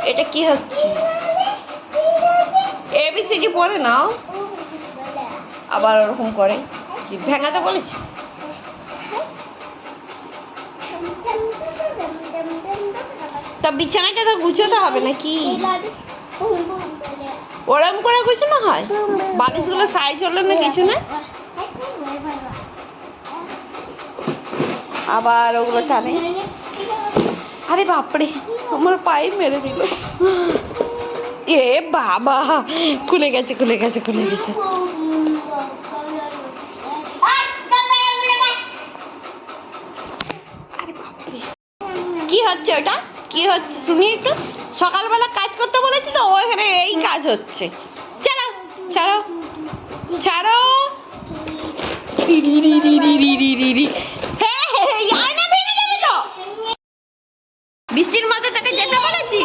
এটা কি হচ্ছে? এবিসিডি পড়ে নাও, আবার ওরকম করে কি ভেঙাতে বলেছে? তা বিছানাটা তো গুছোতে হবে নাকি? ওরম করে গুছানো হয়? বালিশগুলো সাইজ হলো না কিছু না, আবার ওগুলো টানে। আরে বাপরে, আমার পায়ে মেরে দিল। এ বাবা, খুলে গেছে খুলে গেছে খুলে গেছে। কি হচ্ছে ওটা? কি হচ্ছে শুনি একটু। সকালবেলা কাজ করতে বলেছি তো, ওখানে এই কাজ হচ্ছে। ছাড়ো ছাড়ো ছাড়ো। বৃষ্টির মধ্যে তাকে যেতে বলেছি।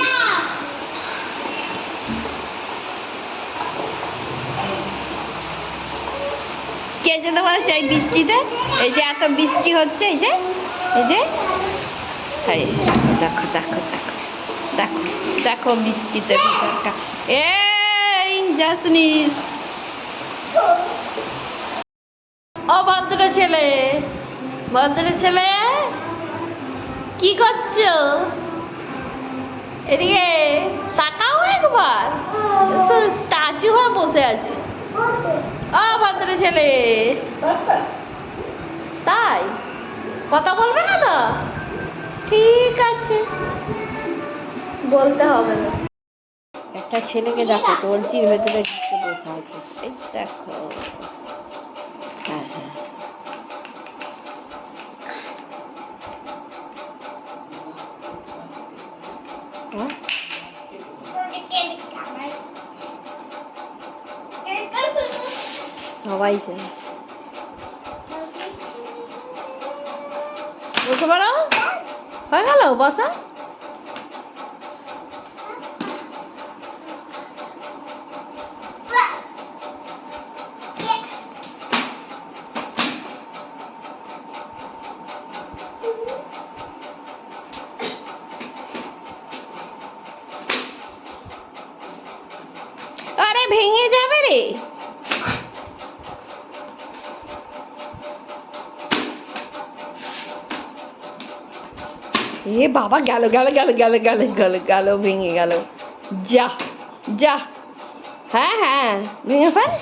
কে যেতে বলেছে এই বৃষ্টিতে? এই যে এত বৃষ্টি হচ্ছে, এই যে এই যে দেখো দেখো দেখো দেখো দেখো বৃষ্টিতে ভিতরটা। এই জাসনিস, ও ভদ্র ছেলে, ভদ্র ছেলে কি করছো? এদিকে তাকাও একবার, স্ট্যাচু হয়ে বসে আছে। ও ভদ্র ছেলে, তাই কথা বলবে না তো? ঠিক আছে, বলতে হবে না। একটা ছেলেকে দেখো, টলচির ভেতরে ঢুকে বসে আছে। এই দেখো, হ্যাঁ হ্যাঁ, সবাই চায়। বসে পারো, হয়ে গেল বসা। আরে ভেঙে যাবে রে। এ বাবা, গেল গেল গেল গেল গেল গেল গেল, ভেঙে গেল। যা যা, হ্যাঁ হ্যাঁ ভেঙে ফেল।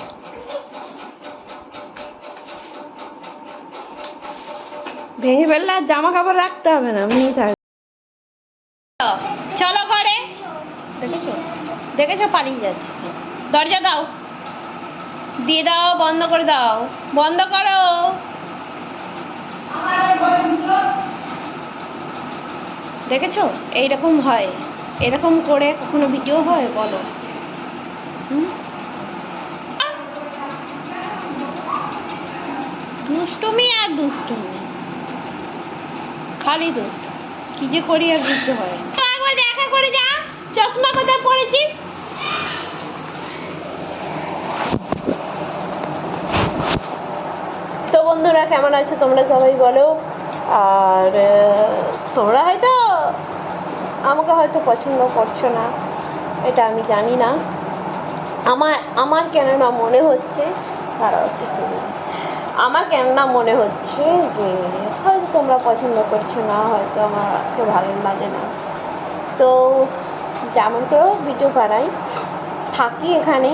ভেঙে ফেললে আর জামা কাপড় রাখতে হবে না, এমনি থাকবে। চলো ঘরে। দেখেছো দেখেছো, পালিয়ে যাচ্ছে। দরজা দাও, দিয়ে দাও, বন্ধ করে দাও, বন্ধ করো। দেখেছো এইরকম হয়, এরকম করে কখনো ভিডিও হয় বলো? দুষ্টুমি আর দুষ্টুমি, খালি দুষ্ট। কি যে করি আর বুঝতে হয়। একবার দেখা করে যা, চশমা কোথায় পড়েছিস? তো বন্ধুরা, কেমন আছো তোমরা সবাই বলো। আর তোমরা হয়তো আমাকে হয়তো পছন্দ করছো না, এটা আমি জানি না। আমার কেননা মনে হচ্ছে, তারা হচ্ছে শুনি, আমার কেননা মনে হচ্ছে যে হয়তো তোমরা পছন্দ করছো না, হয়তো আমাকে ভালো লাগে না। তো যেমন করে ভিডিও বানাই, থাকি এখানে,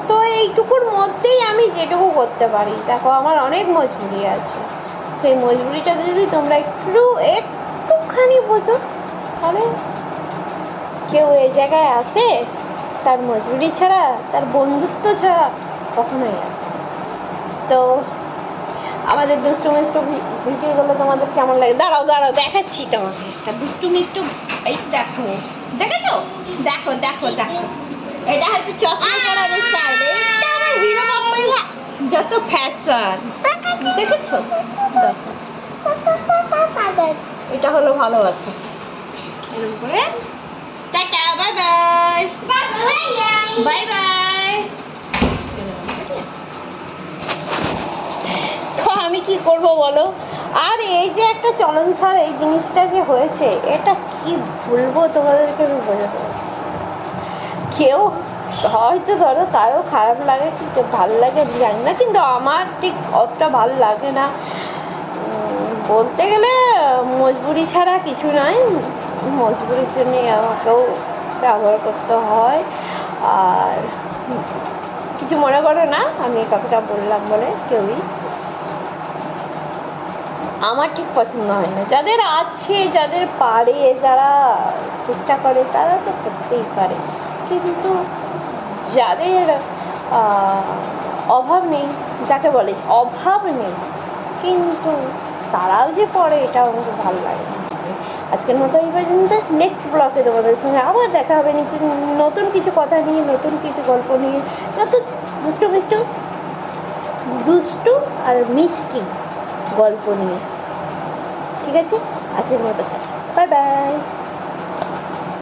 তো এইটুকুর মধ্যেই আমি যেটুকু করতে পারি। দেখো আমার অনেক মজবুরি আছে, সেই মজবুরিটা যদি তোমরা একটুখানি বোঝো, তাহলে কেউ এই জায়গায় আসে তার মজবুরি ছাড়া, তার বন্ধুত্ব ছাড়া কখনোই আসে। তো আমাদের দুষ্টু মিষ্টু ভিডিওগুলো তোমাদের কেমন লাগে? দাঁড়াও দাঁড়াও, দেখাচ্ছি তোমাকে একটা দুষ্টু মিষ্টু। এই দেখো, দেখেছো? দেখো দেখো দেখো, এটা হচ্ছে চশমা পরার স্টাইল। এইটা আমার হিরো বাবার যত ফ্যাশন, দেখেছো? দেখো, এটা হলো ভালোবাসা। এরকম করে tata, bye bye, bye bye. তো আমি কি করব বলো? আর এই যে একটা চলন ছাড় এই জিনিসটা যে হয়েছে, এটা কি বলবো তোমাদেরকে, আমি বোঝাতে পারছি। কেউ হয়তো ধরো কারো খারাপ লাগে কি ভালো লাগে আমি জানি না, কিন্তু আমার ঠিক অতটা ভালো লাগে না। বলতে গেলে মজবুরি ছাড়া কিছু নয়, মজবুরির জন্যই আমাকেও ব্যবহার করতে হয়। আর কিছু মনে করো না, আমি এই কথাটা বললাম বলে কেউই, আমার ঠিক পছন্দ হয় না। যাদের আছে, যাদের পারে, যারা চেষ্টা করে তারা তো করতেই পারে, কিন্তু যাদের অভাব নেই, যাকে বলে অভাব নেই কিন্তু তারাও যে পড়ে, এটা আমাকে ভালো লাগে না। আজকের মতো এই পর্যন্ত। নেক্সট ব্লগে তোমাদের সঙ্গে আবার দেখা হবে নতুন কিছু কথা নিয়ে, নতুন কিছু গল্প নিয়ে, নতুন দুষ্টু আর মিষ্টি গল্প নিয়ে। ঠিক আছে, আজকের মতো বাই বাই।